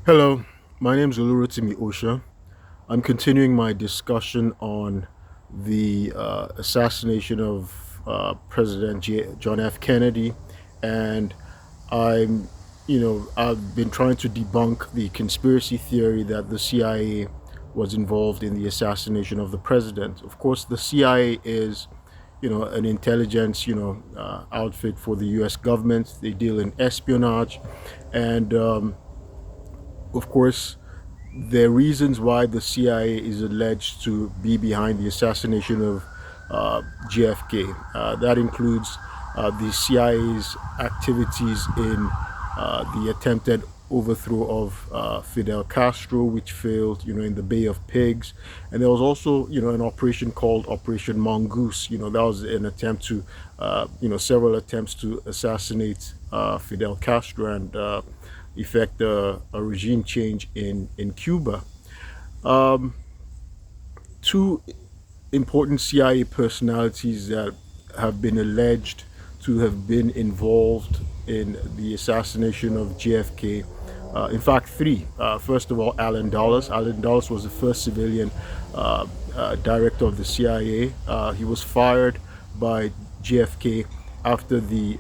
Hello, my name is Olu Osha. I'm continuing my discussion on the assassination of President John F. Kennedy, and I'm, I've been trying to debunk the conspiracy theory that the CIA was involved in the assassination of the president. Of course, the CIA is, an intelligence, outfit for the U.S. government. They deal in espionage, and of course, the reasons why the CIA is alleged to be behind the assassination of JFK. That includes the CIA's activities in the attempted overthrow of Fidel Castro, which failed, in the Bay of Pigs, and there was also, an operation called Operation Mongoose. That was an attempt to, several attempts to assassinate Fidel Castro and effect a regime change in Cuba. Um, Two important CIA personalities that have been alleged to have been involved in the assassination of JFK. In fact, three. First of all, Alan Dulles. Alan Dulles was the first civilian director of the CIA. He was fired by JFK after the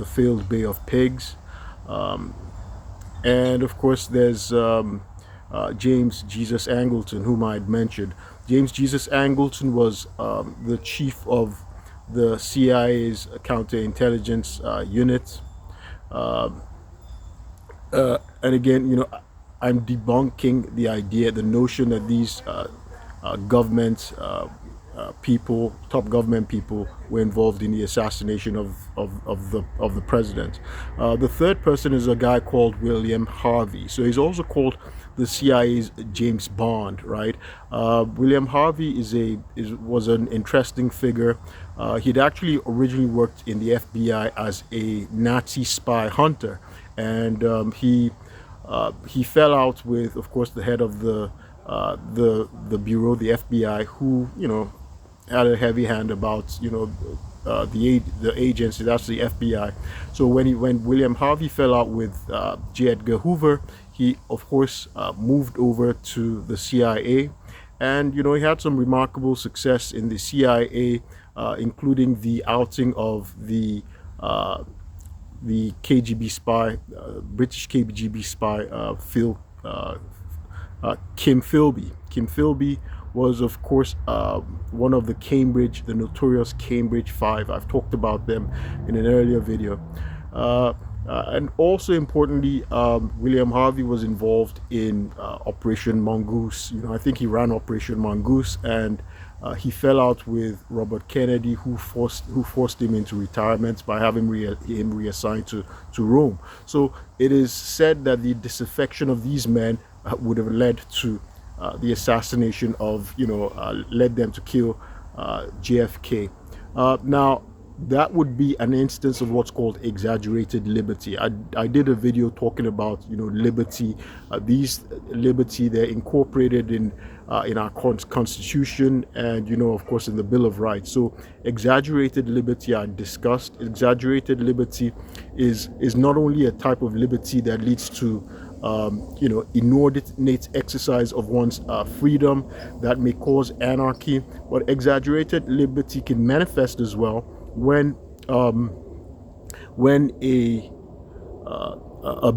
failed Bay of Pigs. Um, and of course, there's James Jesus Angleton, whom I had mentioned. James Jesus Angleton was the chief of the CIA's counterintelligence unit. Uh, and again, I'm debunking the idea, the notion that these government people, top government people, were involved in the assassination of the president. The third person is a guy called William Harvey. So he's also called the CIA's James Bond, right? William Harvey was an interesting figure. He'd actually originally worked in the FBI as a Nazi spy hunter, and he fell out with, of course, the head of the bureau, the FBI, who had a heavy hand about the agency, that's the FBI. So when William Harvey fell out with J. Edgar Hoover, he of course moved over to the CIA, and he had some remarkable success in the CIA, including the outing of the KGB spy, British KGB spy, Kim Philby. Kim Philby was, of course, one of the notorious Cambridge Five. I've talked about them in an earlier video. And also importantly, William Harvey was involved in Operation Mongoose. I think he ran Operation Mongoose, and he fell out with Robert Kennedy, who forced him into retirement by having him reassigned to Rome. So it is said that the disaffection of these men would have led to the assassination of, led them to kill JFK. Now, that would be an instance of what's called exaggerated liberty. I did a video talking about liberty. These liberty, they're incorporated in our constitution, and of course in the Bill of Rights. So exaggerated liberty I discussed. Exaggerated liberty is not only a type of liberty that leads to inordinate exercise of one's freedom that may cause anarchy, but exaggerated liberty can manifest as well when a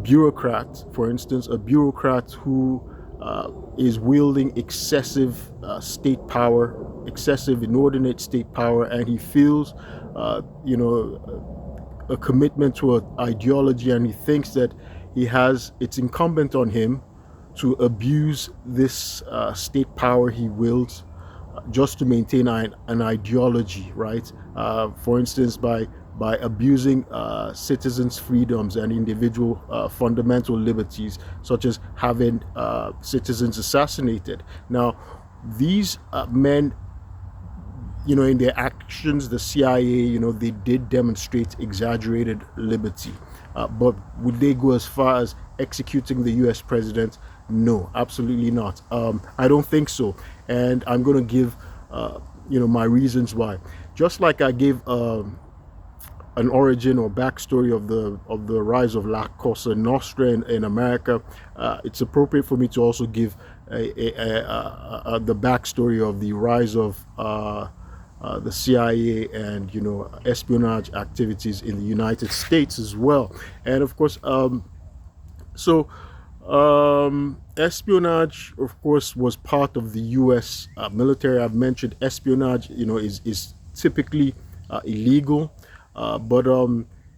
bureaucrat, for instance, a bureaucrat who is wielding excessive state power, excessive inordinate state power, and he feels, a commitment to an ideology, and he thinks that it's incumbent on him to abuse this state power he wields just to maintain an ideology, right? For instance, by abusing citizens' freedoms and individual fundamental liberties, such as having citizens assassinated. Now, these men, in their actions, the CIA, they did demonstrate exaggerated liberty. But would they go as far as executing the US president? No, absolutely not. I don't think so. And I'm going to give, my reasons why. Just like I gave an origin or backstory of the rise of La Cosa Nostra in America, it's appropriate for me to also give the backstory of the rise of the CIA and espionage activities in the United States as well. And of course, so espionage, of course, was part of the U.S. Military. I've mentioned espionage, is typically illegal, but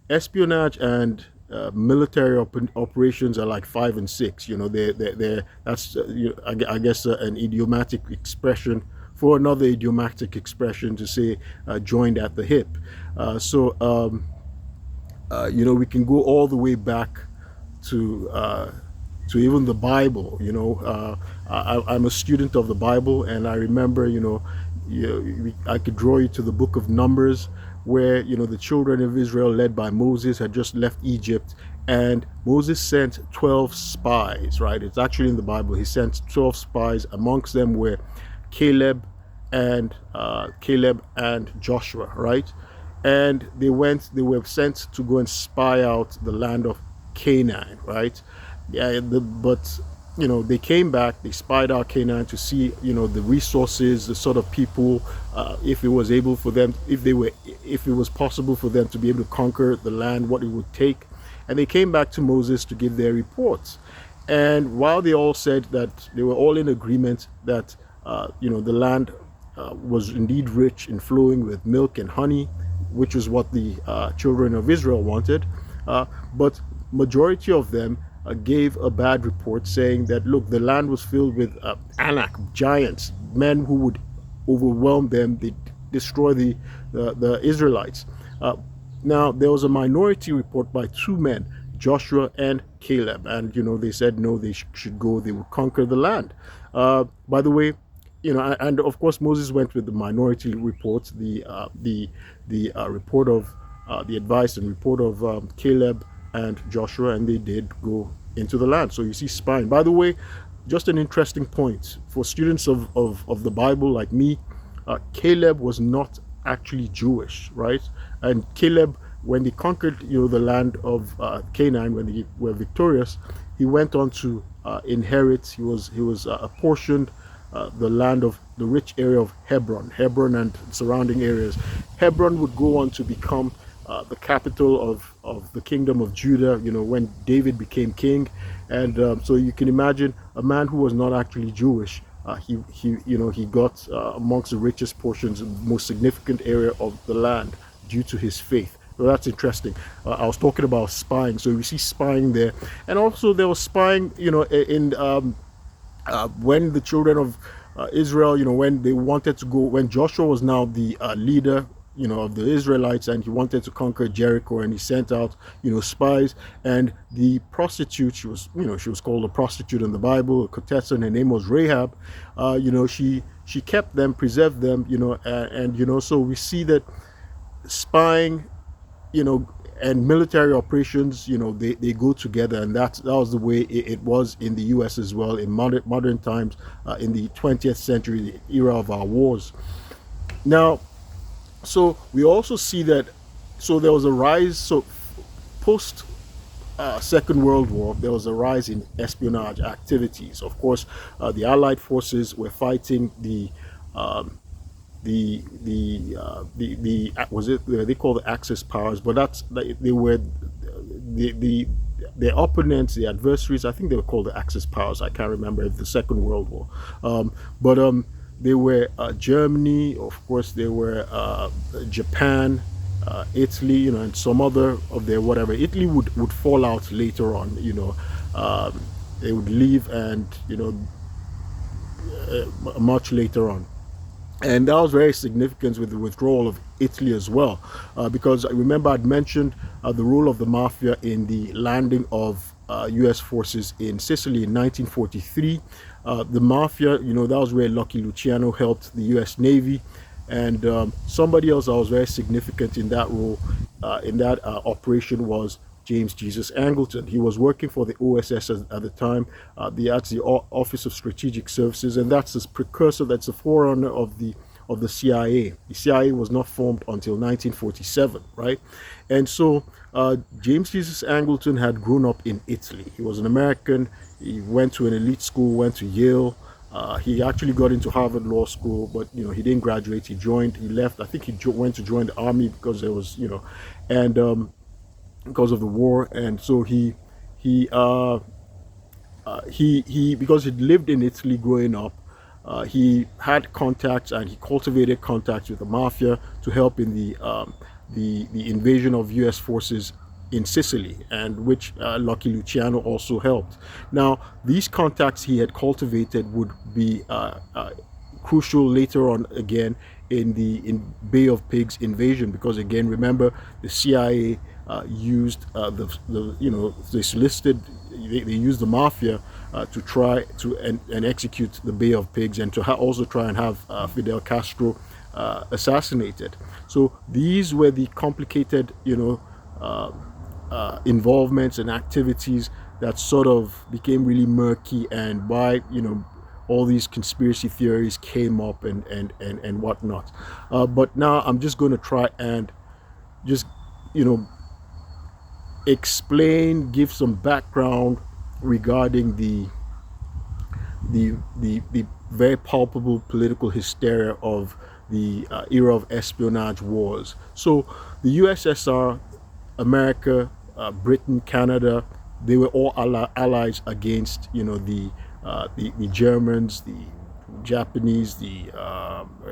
espionage and military operations are like 5 and 6. They're that's I guess an idiomatic expression for another idiomatic expression to say joined at the hip. We can go all the way back to even the Bible. I'm a student of the Bible, and I remember, I could draw you to the book of Numbers, where the children of Israel, led by Moses, had just left Egypt, and Moses sent 12 spies. Right? It's actually in the Bible. He sent 12 spies. Amongst them were Caleb and Joshua. Right? And they were sent to go and spy out the land of Canaan. Right? Yeah, but they came back, they spied out Canaan to see the resources, the sort of people, if it was possible for them to be able to conquer the land, what it would take. And they came back to Moses to give their reports. And while they all said that they were all in agreement that the land was indeed rich in flowing with milk and honey, which was what the children of Israel wanted, but majority of them gave a bad report, saying that, look, the land was filled with Anak, giants, men who would overwhelm them, they destroy the Israelites. Now, there was a minority report by 2 men, Joshua and Caleb, and they said no, they should go, they would conquer the land. By the way, and of course Moses went with the minority report, the report of the advice and report of Caleb and Joshua, and they did go into the land. So you see spying. By the way, just an interesting point for students of the Bible like me, Caleb was not actually Jewish, right? And Caleb, when they conquered the land of Canaan, when they were victorious, he went on to inherit. He was apportioned the land of the rich area of Hebron and surrounding areas. Hebron would go on to become the capital of the kingdom of Judah, when David became king. And so you can imagine a man who was not actually Jewish, he got amongst the richest portions, most significant area of the land due to his faith. So that's interesting. I was talking about spying, so we see spying there. And also there was spying, in when the children of Israel, when they wanted to go, when Joshua was now the leader of the Israelites, and he wanted to conquer Jericho, and he sent out spies. And the prostitute, she was called a prostitute in the Bible, a contestant, her name was Rahab. She kept them, preserved them, and so we see that spying and military operations, they go together, and that was the way it was in the US as well in modern times, in the 20th century, the era of our wars. Now, so we also see that, so there was a rise, so post Second World War, there was a rise in espionage activities. Of course, the Allied forces were fighting the was it they call the Axis powers, but that's they were their opponents, the adversaries. I think they were called the Axis powers. I can't remember if the Second World War, but they were Germany, of course. They were Japan, Italy, and some other of their whatever. Italy would fall out later on. They would leave, and much later on. And that was very significant with the withdrawal of Italy as well, because I remember I'd mentioned the role of the mafia in the landing of U.S. forces in Sicily in 1943. The mafia, that was where Lucky Luciano helped the U.S. Navy. And somebody else that was very significant in that role, in that operation, was James Jesus Angleton. He was working for the OSS at the time. That's the Office of Strategic Services, and that's the precursor, that's the forerunner of the of the CIA. The CIA was not formed until 1947, right? And so James Jesus Angleton had grown up in Italy. He was an American. He went to an elite school, went to Yale. He actually got into Harvard Law School, but he didn't graduate. He left. I think he went to join the army because there was, and because of the war. And so he because he lived in Italy growing up, he had contacts and he cultivated contacts with the mafia to help in the invasion of U.S. forces in Sicily, and which Lucky Luciano also helped. Now, these contacts he had cultivated would be crucial later on again in the Bay of Pigs invasion, because again, remember, the CIA used they solicited, they used the mafia to try to and execute the Bay of Pigs, and to also try and have Fidel Castro assassinated. So these were the complicated involvements and activities that sort of became really murky, and why all these conspiracy theories came up and whatnot. But now I'm just going to try and just explain, give some background regarding the very palpable political hysteria of the era of espionage wars. So the USSR, America, Britain, Canada, they were all allies against the Germans, the Japanese,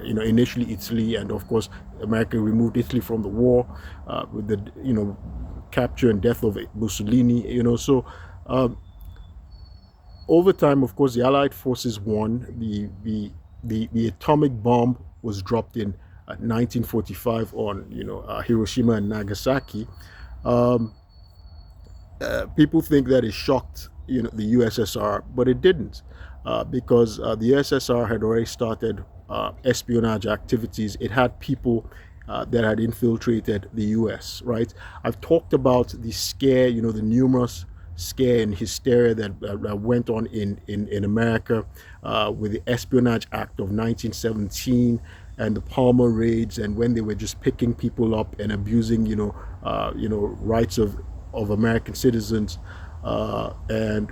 initially Italy, and of course America removed Italy from the war with the capture and death of Mussolini. So over time, of course, the Allied forces won. The atomic bomb was dropped in 1945 on Hiroshima and Nagasaki. People think that it shocked the USSR, but it didn't, because the USSR had already started espionage activities. It had people that had infiltrated the US, right? I've talked about the scare, the numerous scare and hysteria that went on in America with the Espionage Act of 1917 and the Palmer raids, and when they were just picking people up and abusing rights of American citizens, and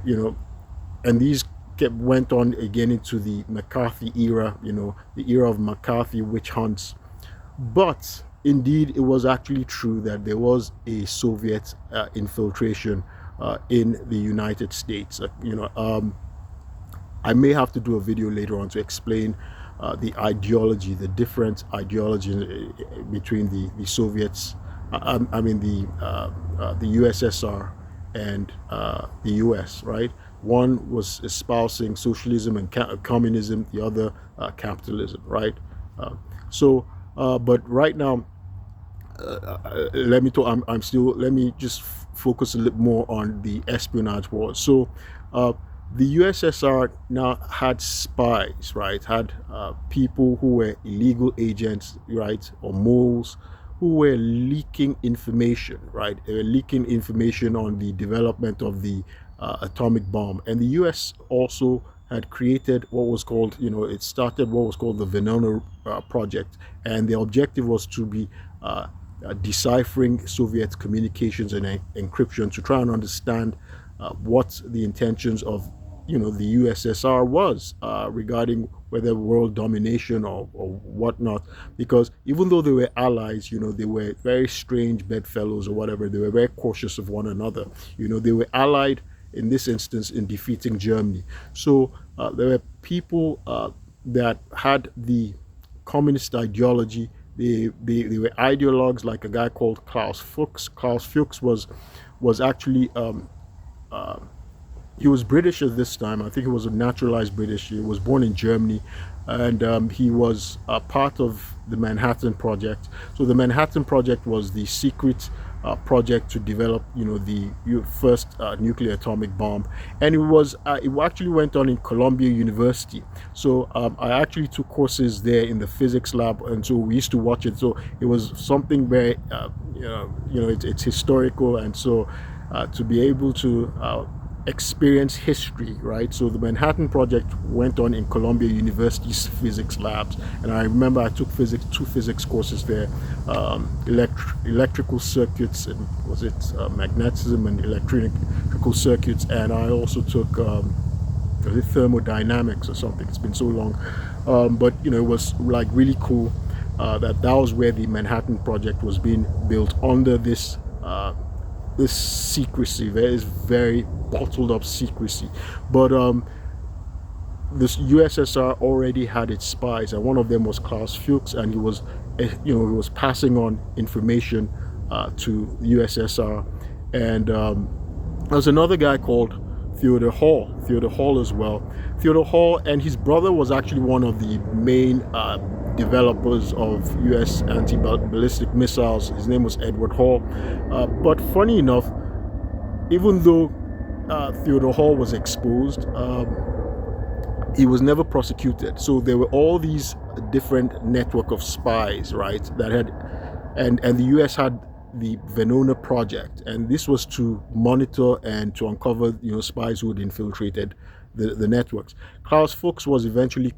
these went on again into the McCarthy era, the era of McCarthy witch hunts. But indeed, it was actually true that there was a Soviet infiltration in the United States. I may have to do a video later on to explain the ideology, the different ideology between the Soviets, the USSR and the US, right? One was espousing socialism and communism, the other capitalism, right? But right now, let me talk. Let me just focus a little more on the espionage war. So, the USSR now had spies, right? Had people who were illegal agents, right, or moles, who were leaking information, right? They were leaking information on the development of the atomic bomb, and the US also had created what was called, it started what was called the Venona project, and the objective was to be deciphering Soviet communications and encryption to try and understand what the intentions of the USSR was regarding whether world domination or whatnot. Because even though they were allies, they were very strange bedfellows or whatever. They were very cautious of one another. They were allied in this instance in defeating Germany. So there were people that had the communist ideology. They were ideologues, like a guy called Klaus Fuchs. Klaus Fuchs was actually he was British at this time. I think he was a naturalized British. He was born in Germany, and he was part of the Manhattan Project. So the Manhattan Project was the secret project to develop, the first nuclear atomic bomb, and it actually went on in Columbia University. So I actually took courses there in the physics lab, and so we used to watch it. So it was something very, it's historical, and so to be able to experience history, right? So the Manhattan Project went on in Columbia University's physics labs, and I remember I took two physics courses there, electrical circuits, and was it magnetism and electrical circuits, and I also took was it thermodynamics or something. It's been so long, but you know, it was like really cool that was where the Manhattan Project was being built under this secrecy. There is very bottled up secrecy, but this USSR already had its spies, and one of them was Klaus Fuchs, and he was, he was passing on information to USSR, and there was another guy called Theodore Hall as well. Theodore Hall and his brother was actually one of the main developers of US anti-ballistic missiles. His name was Edward Hall. But funny enough, even though Theodore Hall was exposed, he was never prosecuted. So there were all these different network of spies, right? That had, and the US had the Venona project, and this was to monitor and to uncover, spies who had infiltrated the networks. Klaus Fuchs was eventually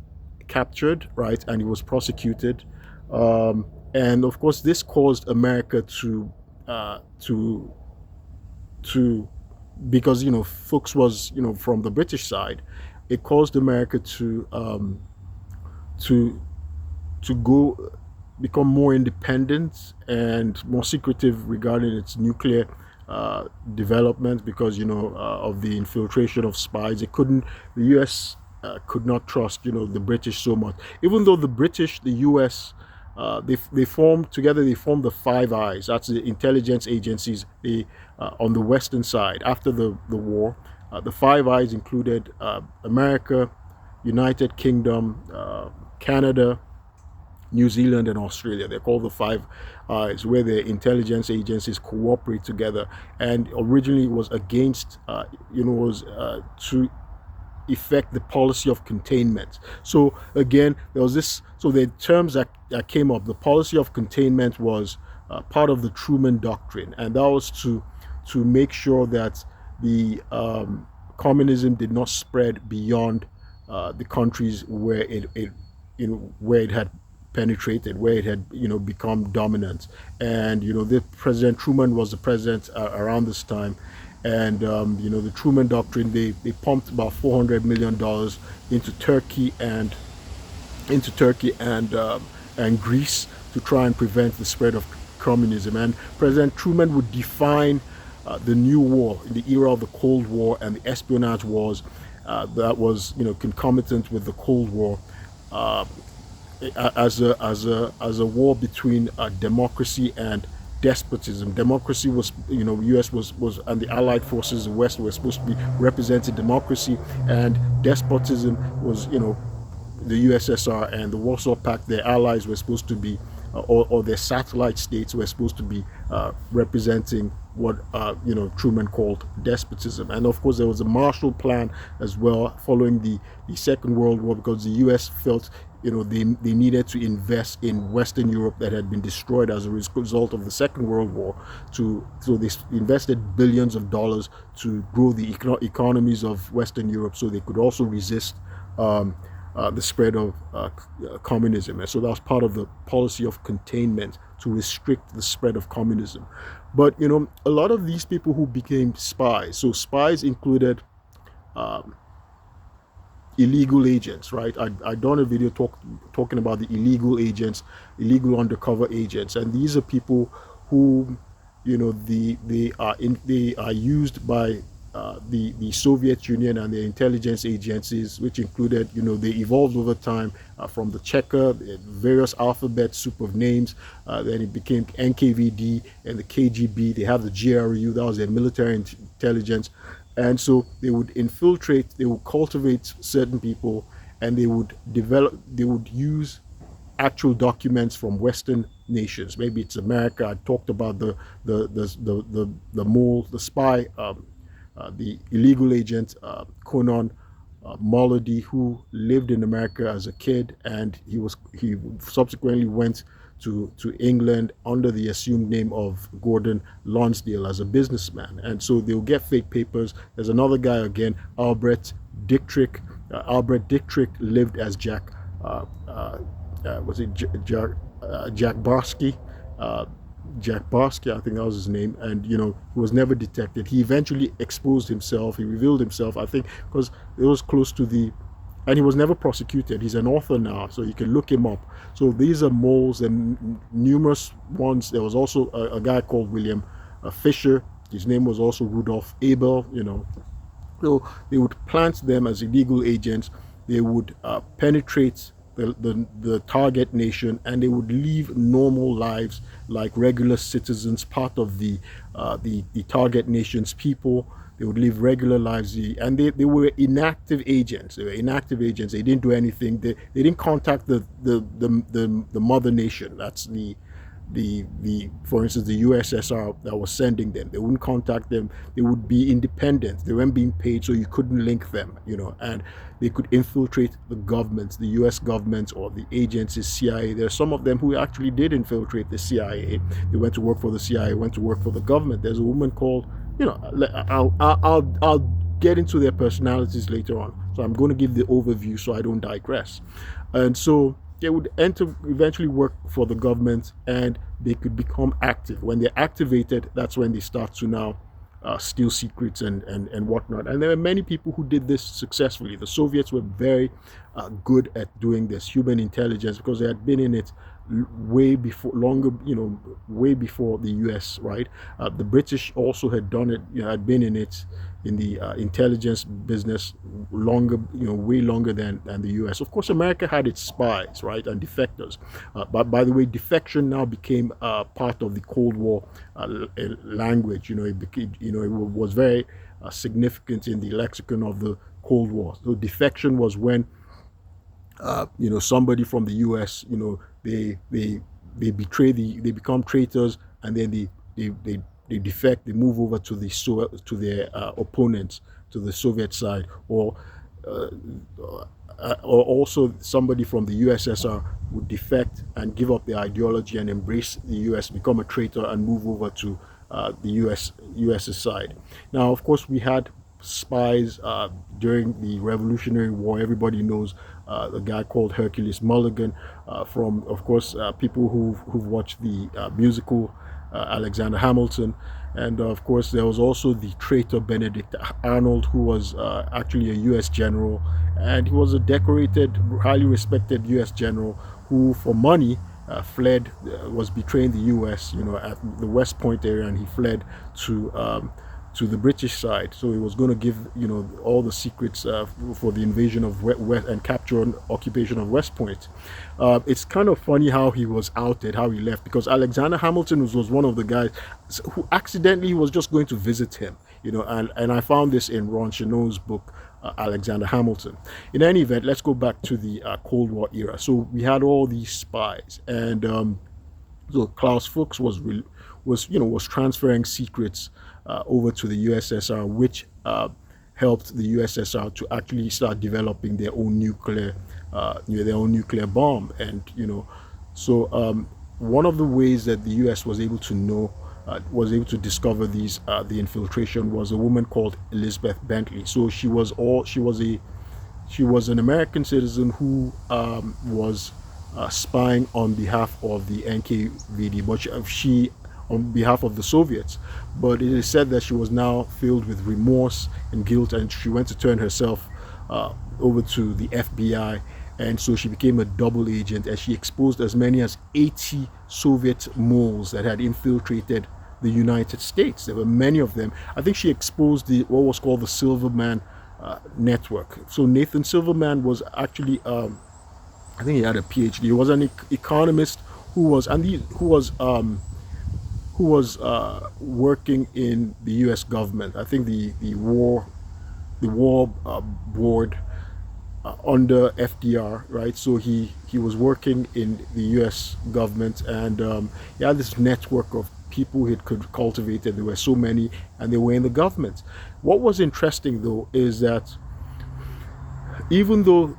captured, right, and he was prosecuted, and of course this caused America to because Fuchs was from the British side, it caused America to go become more independent and more secretive regarding its nuclear development, because of the infiltration of spies. The US could not trust the British so much, even though the US, they formed together. They formed the Five Eyes. That's the intelligence agencies on the western side after the war. The Five Eyes included America, United Kingdom, Canada, New Zealand, and Australia. They're called the Five Eyes, where the intelligence agencies cooperate together. And originally it was against, to effect the policy of containment. So again, there was this. So the terms that came up, the policy of containment was part of the Truman Doctrine, and that was to make sure that the communism did not spread beyond the countries where it had penetrated, where it had become dominant. And the President Truman was the president around this time, and the Truman Doctrine, they pumped about $400 million into Turkey and Greece to try and prevent the spread of communism. And President Truman would define the new war in the era of the Cold War and the espionage wars that was concomitant with the Cold War, as a war between democracy and despotism. Democracy was, US was, and the Allied forces, the West, were supposed to be representing democracy, and despotism was, the USSR and the Warsaw Pact. Their allies were supposed to be, or their satellite states were supposed to be representing what Truman called despotism. And of course there was a Marshall Plan as well following the Second World War, because the US felt they needed to invest in Western Europe that had been destroyed as a result of the Second World War. So they invested billions of dollars to grow the economies of Western Europe, so they could also resist the spread of communism. And so that was part of the policy of containment, to restrict the spread of communism. But a lot of these people who became spies, so spies included illegal agents, right? I done a video talking about the illegal agents, illegal undercover agents, and these are people who, they are used by the Soviet Union and their intelligence agencies, which included, they evolved over time from the checker, the various alphabet soup of names. Then it became NKVD and the KGB. They have the GRU, that was their military intelligence. And so they would infiltrate, they would cultivate certain people, and they would use actual documents from Western nations. Maybe it's America. I talked about the mole, the spy, the illegal agent Conan Molody, who lived in America as a kid, and he subsequently went to England under the assumed name of Gordon Lonsdale as a businessman. And so they'll get fake papers. There's another guy again, Albert Dictrick. Albert Dictrick lived as Jack, was it Jack Barsky? Jack Barsky, I think that was his name, and he was never detected. He eventually exposed himself. He revealed himself, I think, because it was close to and he was never prosecuted. He's an author now, so you can look him up. So these are moles and numerous ones. There was also a guy called William Fisher. His name was also Rudolph Abel. So they would plant them as illegal agents. They would penetrate the target nation, and they would live normal lives like regular citizens, part of the target nation's people. They would live regular lives, and they were inactive agents. They were inactive agents. They didn't do anything. They didn't contact the mother nation. That's for instance, the USSR that was sending them. They wouldn't contact them. They would be independent. They weren't being paid, so you couldn't link them, and they could infiltrate the governments, the US governments or the agencies, CIA. There are some of them who actually did infiltrate the CIA. They went to work for the CIA, went to work for the government. There's a woman called, I'll get into their personalities later on. So I'm going to give the overview so I don't digress. And so they would eventually work for the government, and they could become active. When they're activated, that's when they start to now steal secrets and whatnot. And there were many people who did this successfully. The Soviets were very good at doing this, human intelligence, because they had been in it way before the US, right? The British also had done it, had been in it, in the intelligence business longer, way longer than the US. Of course, America had its spies, right, and defectors. But by the way, defection now became part of the Cold War language. It was very significant in the lexicon of the Cold War. So defection was when somebody from the US, they betray they become traitors, and then they defect, they move over to their opponents, to the Soviet side, or also somebody from the USSR would defect and give up their ideology and embrace the US, become a traitor, and move over to the US's side. Now, of course, we had spies during the Revolutionary War. Everybody knows a guy called Hercules Mulligan, from, of course, people who've watched the musical Alexander Hamilton. And of course, there was also the traitor Benedict Arnold, who was actually a US general, and he was a decorated, highly respected US general who, for money, fled, was betraying the US, at the West Point area, and he fled to the British side. So he was going to give, all the secrets for the invasion of West and capture and occupation of West Point. It's kind of funny how he was outed, how he left, because Alexander Hamilton was one of the guys who accidentally was just going to visit him, and I found this in Ron Chenow's book, Alexander Hamilton. In any event, let's go back to the Cold War era. So we had all these spies, and so Klaus Fuchs was transferring secrets over to the USSR, which helped the USSR to actually start developing their own nuclear bomb. And so one of the ways that the US was able to discover these the infiltration was a woman called Elizabeth Bentley. So she was an American citizen who was spying on behalf of the NKVD, but she on behalf of the Soviets. But it is said that she was now filled with remorse and guilt, and she went to turn herself over to the FBI, and so she became a double agent, and she exposed as many as 80 Soviet moles that had infiltrated the United States. There were many of them. I think she exposed what was called the Silverman network. So Nathan Silverman was actually, I think he had a PhD. He was an economist who was working in the U.S. government. I think the war board under FDR, right? So he was working in the U.S. government, and he had this network of people he could cultivate. There were so many, and they were in the government. What was interesting, though, is that even though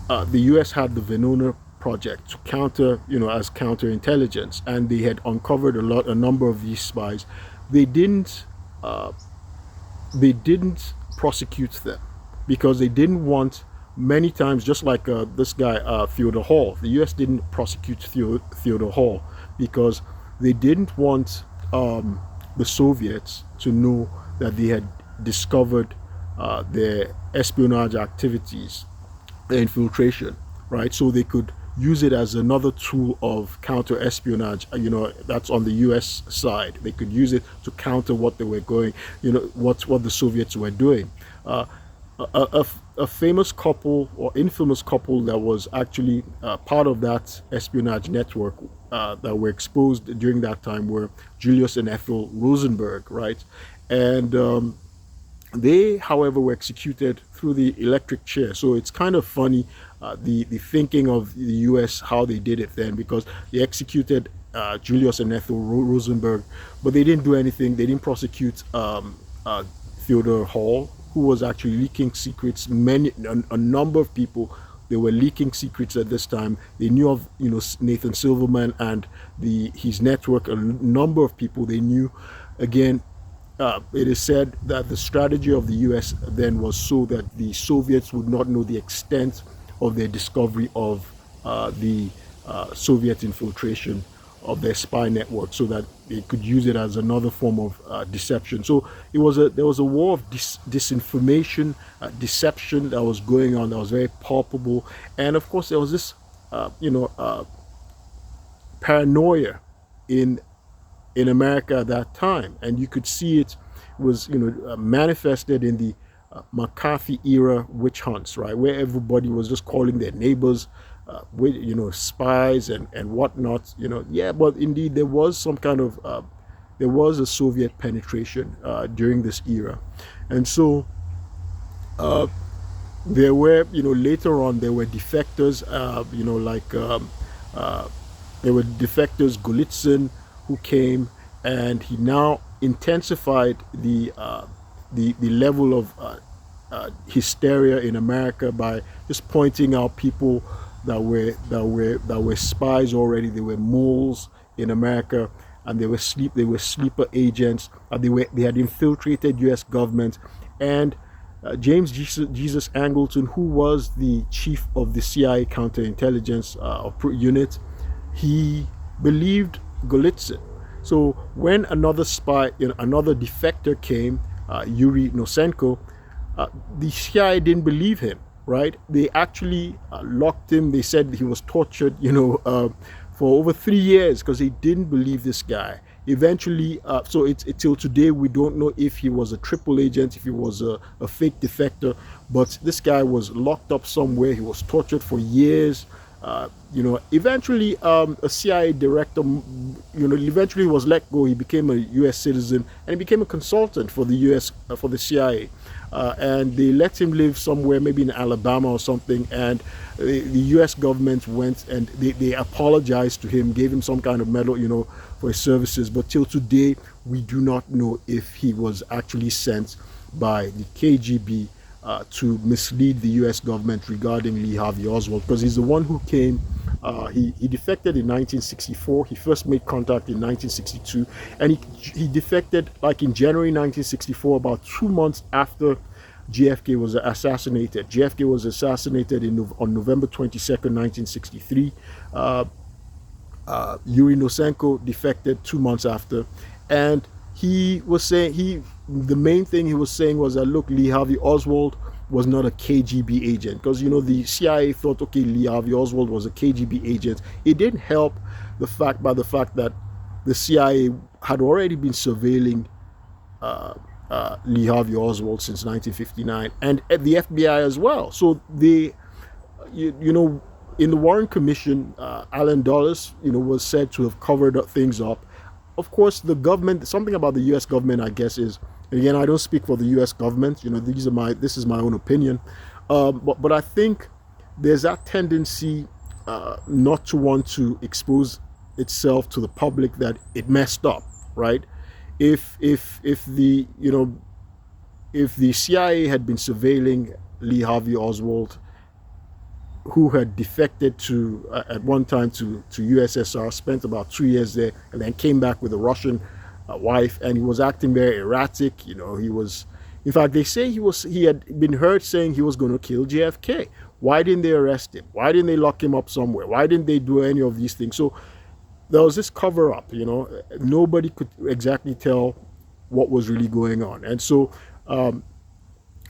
the U.S. had the Venona project to counter, as counterintelligence, and they had uncovered a number of these spies. They didn't uh, they didn't prosecute them because they didn't want, many times, just like this guy Theodore Hall. The U.S. didn't prosecute Theodore Hall because they didn't want the Soviets to know that they had discovered their espionage activities, their infiltration, right? So they could use it as another tool of counter espionage. That's on the U.S. side. They could use it to counter what they were going, what the Soviets were doing. Uh, a famous couple, or infamous couple, that was actually part of that espionage network that were exposed during that time were Julius and Ethel Rosenberg, right? And they, however, were executed through the electric chair. So it's kind of funny, the thinking of the U.S., how they did it then, because they executed Julius and Ethel Rosenberg, but they didn't do anything. They didn't prosecute Theodore Hall, who was actually leaking secrets. A number of people, they were leaking secrets at this time. They knew of Nathan Silverman and his network. A number of people they knew. Again, it is said that the strategy of the U.S. then was so that the Soviets would not know the extent of their discovery of the Soviet infiltration of their spy network, so that they could use it as another form of deception. So there was a war of disinformation, deception that was going on, that was very palpable, and of course there was this, paranoia in America at that time, and you could see it was manifested in the McCarthy era witch hunts, right, where everybody was just calling their neighbors with spies and whatnot. Yeah, but indeed there was some kind of there was a Soviet penetration during this era, and so there were, later on there were defectors, there were defectors, Golitsyn, who came, and he now intensified the level of hysteria in America by just pointing out people that were spies already. They were moles in America, and they were sleeper agents. They had infiltrated U.S. government, and James Jesus Angleton, who was the chief of the CIA counterintelligence unit, he believed Golitsyn. So when another spy, another defector came, Yuri Nosenko, the CIA didn't believe him, right? They actually locked him. They said he was tortured, for over 3 years, because they didn't believe this guy. Eventually, so it's till today we don't know if he was a triple agent, if he was a fake defector, but this guy was locked up somewhere. He was tortured for years. Eventually, a CIA director, eventually was let go. He became a U.S. citizen, and he became a consultant for the U.S. For the CIA, and they let him live somewhere, maybe in Alabama or something. And the U.S. government went and they apologized to him, gave him some kind of medal, for his services. But till today, we do not know if he was actually sent by the KGB to mislead the U.S. government regarding Lee Harvey Oswald, because he's the one who came. He defected in 1964. He first made contact in 1962, and he defected like in January 1964, about 2 months after JFK was assassinated. JFK was assassinated on November 22nd, 1963. Yuri Nosenko defected 2 months after, and he was saying the main thing he was saying was that, look, Lee Harvey Oswald was not a KGB agent, because the CIA thought, okay, Lee Harvey Oswald was a KGB agent. It didn't help the fact that the CIA had already been surveilling Lee Harvey Oswald since 1959, and at the FBI as well. So they, in the Warren Commission, Alan Dulles, was said to have covered things up. Of course, the government, something about the U.S. government, I guess, is, again, I don't speak for the U.S. government. This is my own opinion, but I think there's that tendency not to want to expose itself to the public that it messed up, right? If the CIA had been surveilling Lee Harvey Oswald who had defected to at one time to USSR, spent about 2 years there, and then came back with a Russian wife, and he was acting very erratic. He was, in fact, they say he had been heard saying he was going to kill JFK. Why didn't they arrest him? Why didn't they lock him up somewhere? Why didn't they do any of these things? So there was this cover up. Nobody could exactly tell what was really going on, and so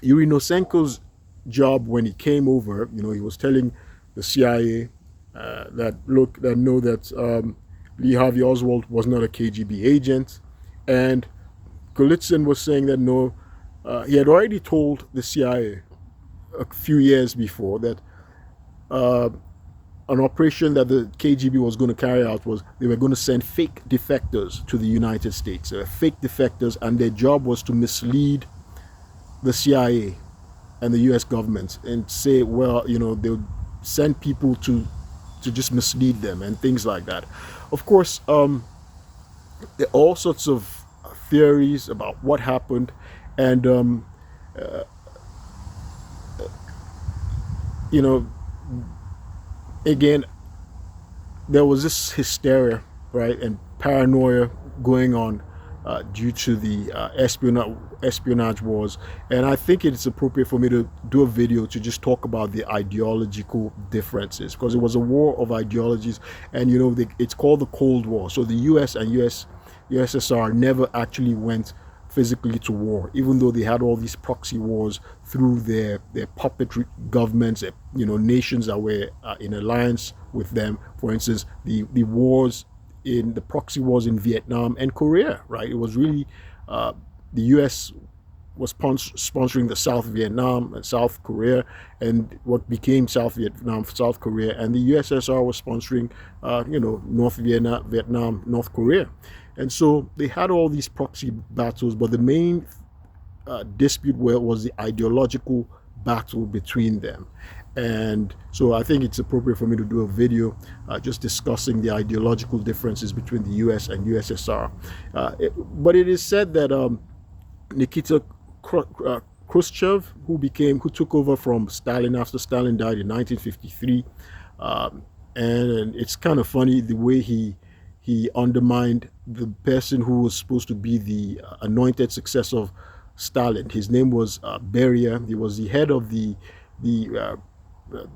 Yuri Nosenko's job when he came over, he was telling the CIA that Lee Harvey Oswald was not a KGB agent, and Golitsyn was saying that no, he had already told the CIA a few years before that an operation that the KGB was going to carry out was they were going to send fake defectors to the United States. Fake defectors, and their job was to mislead the CIA and the U.S. government and say, well, they would send people to just mislead them and things like that. Of course, there are all sorts of theories about what happened, and again, there was this hysteria, right, and paranoia going on due to the espionage wars. And I think it's appropriate for me to do a video to just talk about the ideological differences, because it was a war of ideologies, and it's called the Cold War. So the US and USSR never actually went physically to war, even though they had all these proxy wars through their puppet governments, nations that were in alliance with them. For instance, the wars in the proxy wars in Vietnam and Korea, right? It was really the US was sponsoring the South Vietnam and South Korea, and what became South Vietnam, South Korea, and the USSR was sponsoring, North Vietnam, North Korea. And so they had all these proxy battles, but the main dispute was the ideological battle between them. And so I think it's appropriate for me to do a video just discussing the ideological differences between the US and USSR. But it is said that Nikita Khrushchev, who took over from Stalin after Stalin died in 1953, and it's kind of funny the way he undermined the person who was supposed to be the anointed successor of Stalin. His name was Beria. He was the head of the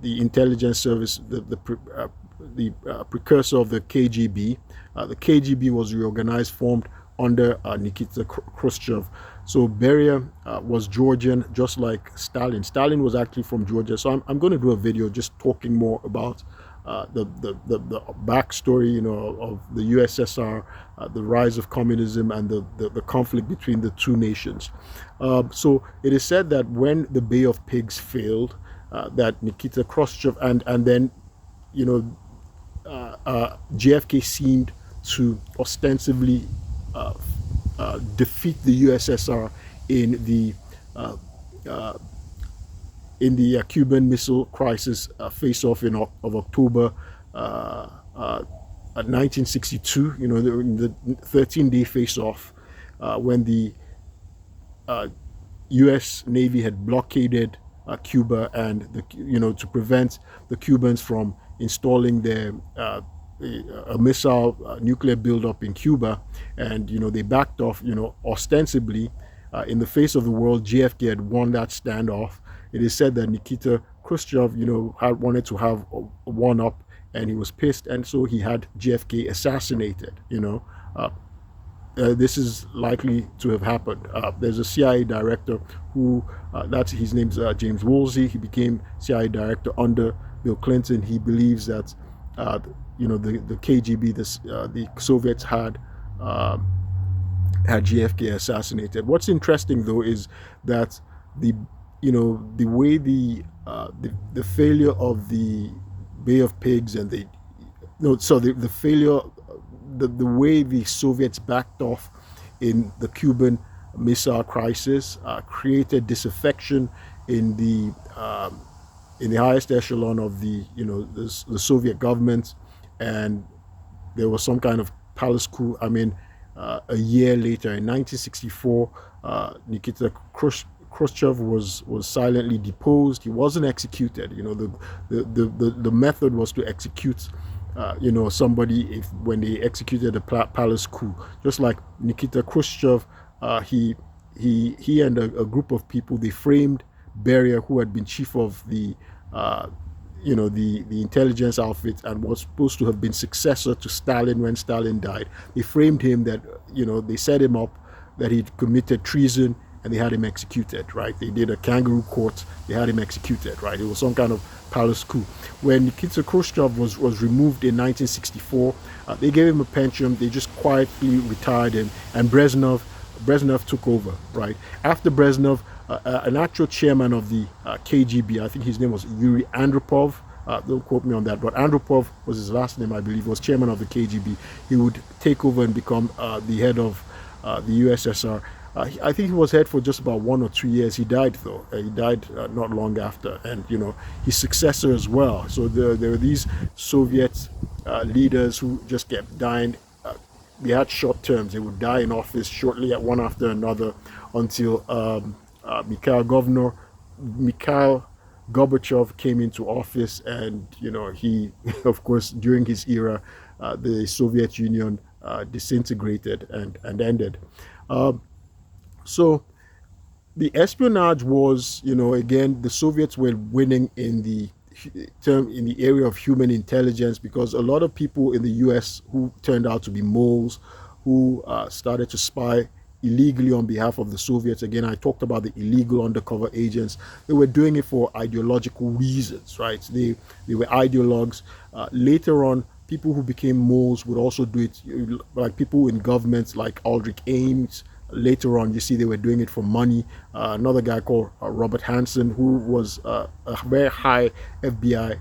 intelligence service, the precursor of the KGB. The KGB was reorganized, formed under Nikita Khrushchev. So Beria was Georgian, just like Stalin. Stalin was actually from Georgia. So I'm going to do a video just talking more about the backstory, of the USSR, the rise of communism, and the conflict between the two nations. So it is said that when the Bay of Pigs failed, that Nikita Khrushchev and then JFK seemed to ostensibly defeat the USSR in the Cuban Missile Crisis face-off of October 1962. The 13-day face-off when the U.S. Navy had blockaded Cuba, and to prevent the Cubans from installing their a missile nuclear buildup in Cuba, and they backed off. Ostensibly, in the face of the world, JFK had won that standoff. It is said that Nikita Khrushchev, had wanted to have a one-up, and he was pissed, and so he had JFK assassinated. This is likely to have happened. There's a CIA director who, his name's James Woolsey. He became CIA director under Bill Clinton. He believes that, the KGB, the Soviets had JFK assassinated. What's interesting, though, is that the way the failure of the Bay of Pigs and the failure, the way the Soviets backed off in the Cuban Missile Crisis created disaffection in the highest echelon of the Soviet government, and there was some kind of palace coup. A year later, in 1964, Nikita Khrushchev was silently deposed. He wasn't executed. The method was to execute somebody when they executed the palace coup. Just like Nikita Khrushchev, he and a group of people, they framed Beria, who had been chief of the the intelligence outfit and was supposed to have been successor to Stalin when Stalin died. They framed him that, they set him up that he'd committed treason, and they had him executed, right? They did a kangaroo court, they had him executed, right? It was some kind of palace coup. When Nikita Khrushchev was removed in 1964, they gave him a pension, they just quietly retired him, and Brezhnev took over, right? After Brezhnev, an actual chairman of the KGB, I think his name was Yuri Andropov, don't quote me on that, but Andropov was his last name, I believe, was chairman of the KGB. He would take over and become the head of the USSR. I think he was head for just about 1 or 2 years. He died, though. He died not long after. And, his successor as well. So there were these Soviet leaders who just kept dying. They had short terms. They would die in office shortly at one after another until Mikhail Gorbachev came into office. And, he, of course, during his era, the Soviet Union disintegrated and ended. So the espionage was, again, the Soviets were winning in the area of human intelligence, because a lot of people in the US who turned out to be moles, who started to spy illegally on behalf of the Soviets. Again, I talked about the illegal undercover agents. They were doing it for ideological reasons, right? They were ideologues. Later on, people who became moles would also do it, like people in governments like Aldrich Ames. Later on, you see, they were doing it for money. Another guy called Robert Hansen, who was a very high FBI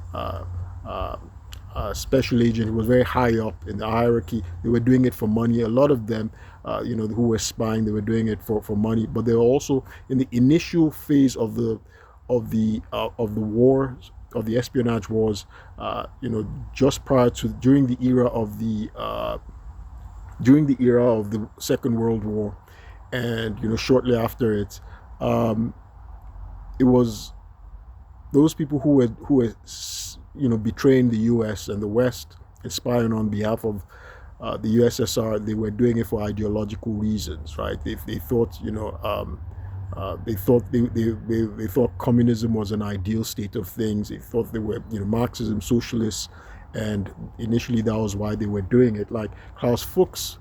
special agent, who was very high up in the hierarchy. They were doing it for money. A lot of them, who were spying, they were doing it for money. But they were also in the initial phase of the war, of the espionage wars. Just prior to during the era of the Second World War. And shortly after it, it was those people who were betraying the U.S. and the West and spying on behalf of the USSR. They were doing it for ideological reasons, right? They thought they thought communism was an ideal state of things. They thought they were Marxism, socialists, and initially that was why they were doing it. Like Klaus Fuchs.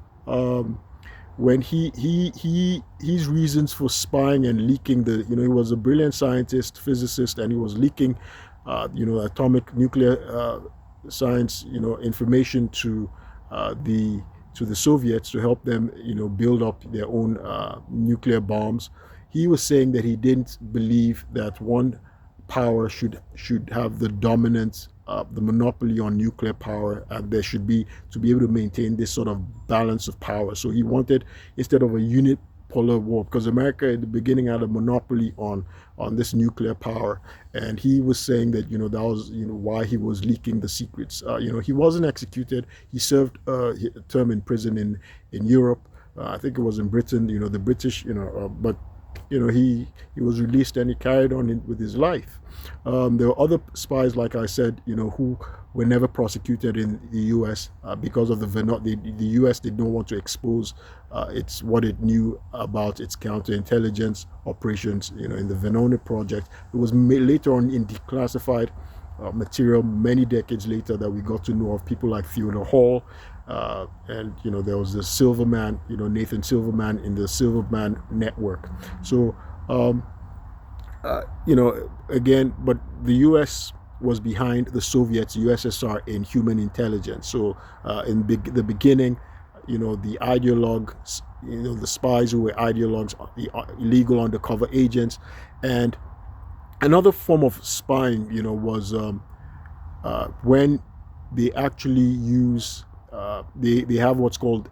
When his reasons for spying and leaking he was a brilliant scientist, physicist, and he was leaking, atomic nuclear science, information to the Soviets to help them, build up their own nuclear bombs. He was saying that he didn't believe that one power should have the dominant, the monopoly on nuclear power, and there should be, to be able to maintain this sort of balance of power. So he wanted, instead of a unipolar war, because America at the beginning had a monopoly on this nuclear power, and he was saying that that was why he was leaking the secrets. He wasn't executed. He served a term in prison in Europe. I think it was in Britain. The British. But he was released and he carried on with his life. There were other spies, like I said, who were never prosecuted in the U.S. Because of the U.S. did not want to expose what it knew about its counterintelligence operations. In the Venona project, it was later on in declassified material many decades later that we got to know of people like Theodore Hall. And there was the Silverman, Nathan Silverman in the Silverman network. So again, but the U.S. was behind the Soviets, USSR, in human intelligence. So in the beginning, the ideologues, the spies who were ideologues, the illegal undercover agents, and another form of spying, was when they actually use. They have what's called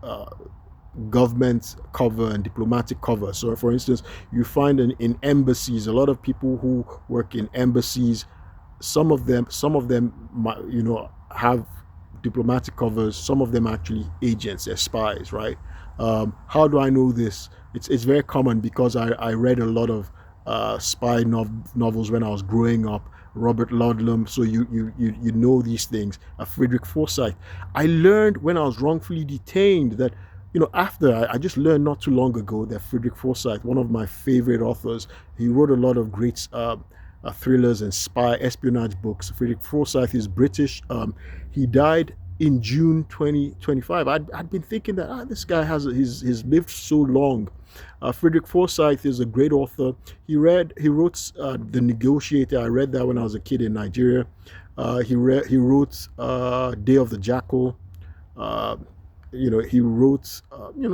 government cover and diplomatic cover. So, for instance, you find in embassies, a lot of people who work in embassies, some of them, have diplomatic covers. Some of them actually agents, they're spies, right? How do I know this? It's very common because I read a lot of spy novels when I was growing up. Robert Ludlum, so you know these things. Frederick Forsyth. I learned when I was wrongfully detained that, after I just learned not too long ago that Frederick Forsyth, one of my favorite authors, he wrote a lot of great thrillers and spy espionage books. Frederick Forsyth is British. He died in June 2025. I'd been thinking that this guy he's lived so long. Frederick Forsyth is a great author. He wrote The Negotiator. I read that when I was a kid in Nigeria. He wrote Day of the Jackal. He wrote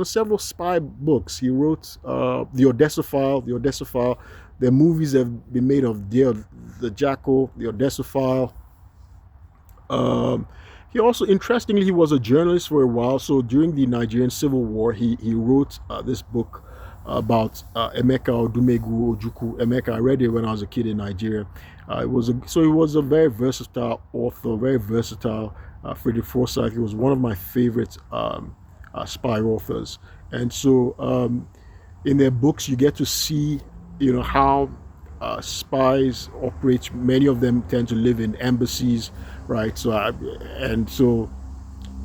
several spy books. He wrote The Odessa File. The Odessa File. The movies have been made of Day of the Jackal, The Odessa File. He also, interestingly, he was a journalist for a while. So during the Nigerian Civil War, he wrote this book about Emeka Odumegu Ojukwu. Emeka, I read it when I was a kid in Nigeria. He was a very versatile author, very versatile. Frederick Forsyth. He was one of my favorite spy authors, and so in their books you get to see, how spies operate. Many of them tend to live in embassies, right? So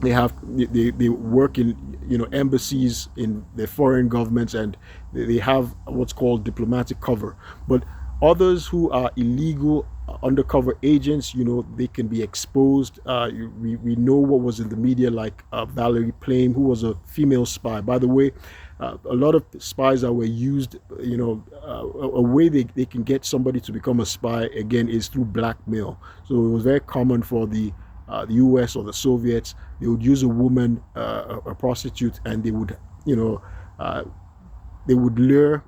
they work in embassies in the foreign governments, and they have what's called diplomatic cover. But others who are illegal undercover agents, they can be exposed. We know what was in the media, like Valerie Plame, who was a female spy. By the way, a lot of spies that were used, a way they can get somebody to become a spy again is through blackmail. So it was very common for the US or the Soviets. They would use a woman, a prostitute, and they would lure,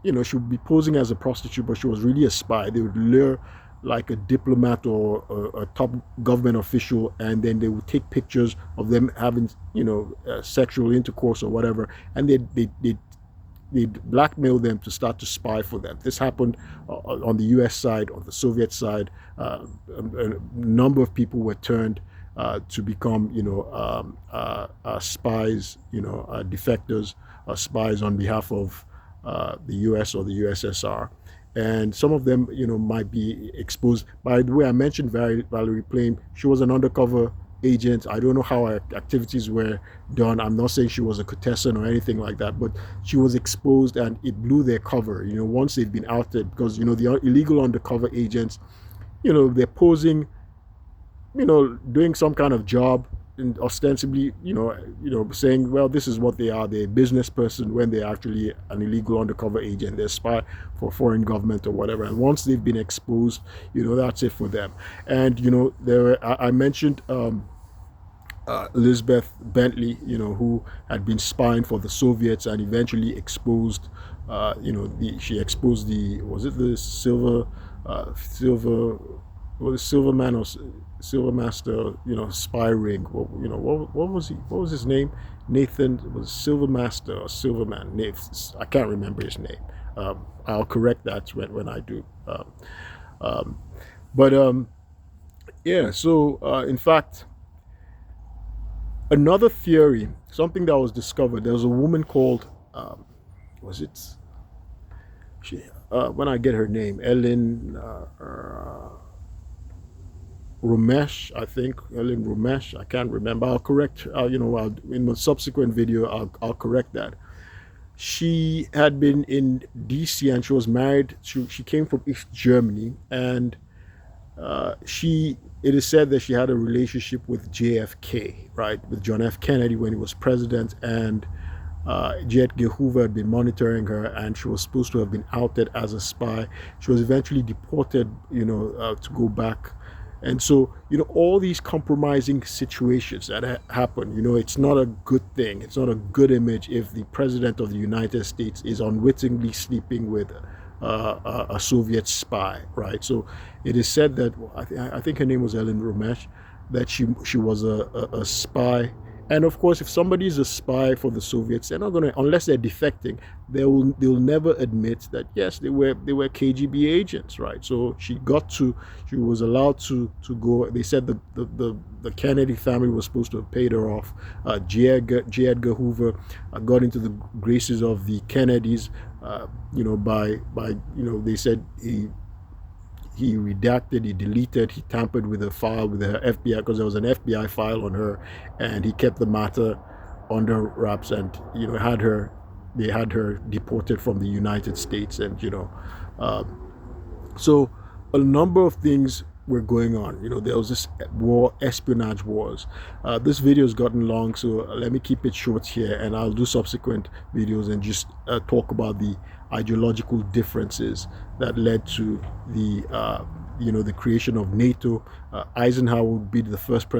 she would be posing as a prostitute, but she was really a spy. They would lure like a diplomat or a top government official, and then they would take pictures of them having, sexual intercourse or whatever, and they'd blackmail them to start to spy for them. This happened on the US side, on the Soviet side. A number of people were turned to become, spies, defectors, spies on behalf of the US or the USSR. And some of them, might be exposed. By the way, I mentioned Valerie Plame. She was an undercover agent. I don't know how her activities were done. I'm not saying she was a contestant or anything like that, but she was exposed, and it blew their cover, once they've been outed, because, the illegal undercover agents, they're posing, doing some kind of job, and ostensibly, saying, well, this is what they are. They're a business person, when they're actually an illegal undercover agent. They're a spy for a foreign government or whatever. And once they've been exposed, that's it for them. And, I mentioned Elizabeth Bentley, who had been spying for the Soviets and eventually exposed, she exposed was it the Silverman or Silvermaster, spy ring. What was his name? Nathan, it was Silvermaster or Silverman. I can't remember his name. I'll correct that when I do. Yeah. So in fact, another theory, something that was discovered. There was a woman called, when I get her name, Ellen Ramesh, I think, Ellen Ramesh. I can't remember. I'll correct. In the subsequent video, I'll correct that. She had been in D.C. and she was married. She came from East Germany, and it is said that she had a relationship with JFK, right, with John F. Kennedy when he was president, and J. Edgar Hoover had been monitoring her, and she was supposed to have been outed as a spy. She was eventually deported, to go back. And so, all these compromising situations that happen, it's not a good thing. It's not a good image if the president of the United States is unwittingly sleeping with a Soviet spy, right? So it is said that, I think her name was Ellen Ramesh, that she was a spy. And of course, if somebody is a spy for the Soviets, they're not going to, unless they're defecting, they'll never admit that, yes, they were KGB agents, right? So she was allowed to go. They said the Kennedy family was supposed to have paid her off. J. Edgar Hoover got into the graces of the Kennedys they said he redacted, he deleted, he tampered with a file with her FBI, because there was an FBI file on her, and he kept the matter under wraps, and they had her deported from the United States, and uh, so a number of things were going on. There was this war, espionage wars. This video has gotten long, so let me keep it short here, and I'll do subsequent videos and just talk about the ideological differences that led to the creation of NATO. Eisenhower would be the first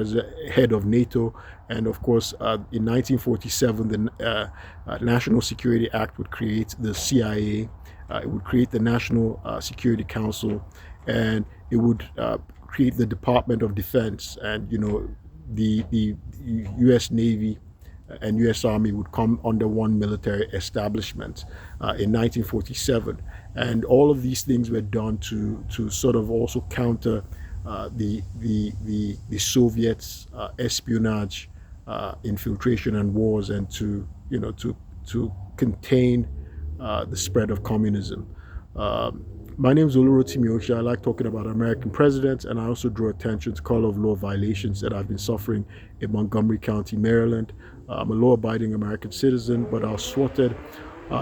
head of NATO, and of course, in 1947, the National Security Act would create the CIA. It would create the National Security Council, and it would create the Department of Defense, and the U.S. Navy and U.S. Army would come under one military establishment in 1947, and all of these things were done to sort of also counter the Soviets' espionage, infiltration, and wars, and to contain the spread of communism. My name is Olu Osha. I like talking about American presidents, and I also draw attention to call of law violations that I've been suffering in Montgomery County, Maryland. I'm a law-abiding American citizen, but I was swatted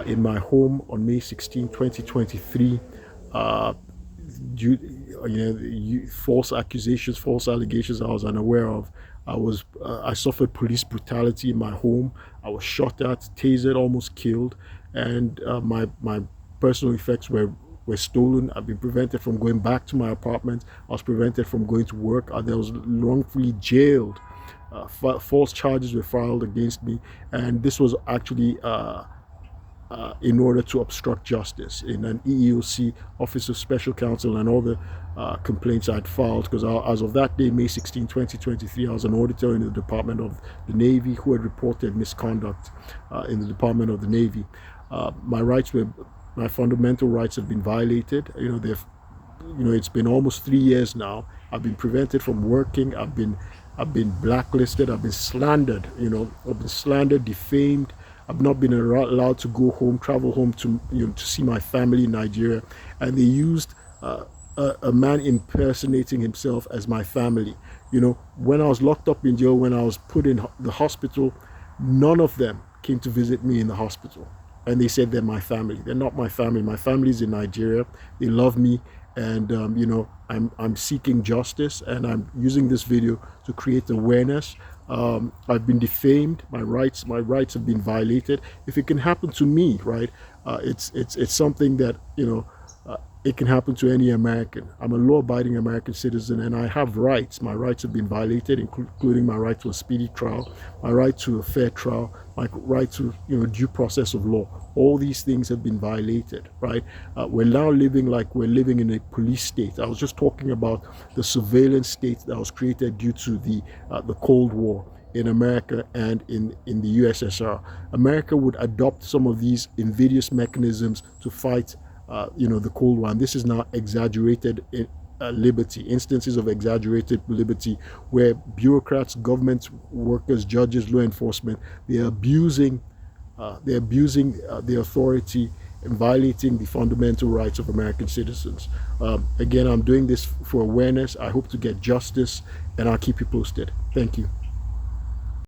in my home on May 16, 2023. False accusations, false allegations I was unaware of. I suffered police brutality in my home. I was shot at, tasered, almost killed, and my personal effects were stolen. I've been prevented from going back to my apartment. I was prevented from going to work. I was wrongfully jailed. False charges were filed against me, and this was actually in order to obstruct justice in an EEOC, Office of Special Counsel, and all the complaints I'd filed, because as of that day, May 16, 2023, I was an auditor in the Department of the Navy who had reported misconduct in the Department of the Navy. My fundamental rights have been violated. It's been almost 3 years now. I've been prevented from working. I've been blacklisted. I've been slandered. I've been slandered, defamed. I've not been allowed to go home, travel home to see my family in Nigeria, and they used a man impersonating himself as my family. When I was locked up in jail, when I was put in the hospital, none of them came to visit me in the hospital, and they said they're my family. They're not my family. My family's in Nigeria. They love me, and I'm seeking justice, and I'm using this video to create awareness. I've been defamed. My rights have been violated. If it can happen to me, right? It's something that it can happen to any American. I'm a law-abiding American citizen, and I have rights. My rights have been violated, including my right to a speedy trial, my right to a fair trial, my right to due process of law. All these things have been violated, right? We're now living like we're living in a police state. I was just talking about the surveillance state that was created due to the Cold War in America and in the USSR. America would adopt some of these invidious mechanisms to fight the Cold War. And this is now exaggerated liberty, instances of exaggerated liberty, where bureaucrats, government workers, judges, law enforcement, they're abusing the authority and violating the fundamental rights of American citizens. Again, I'm doing this for awareness. I hope to get justice, and I'll keep you posted. Thank you.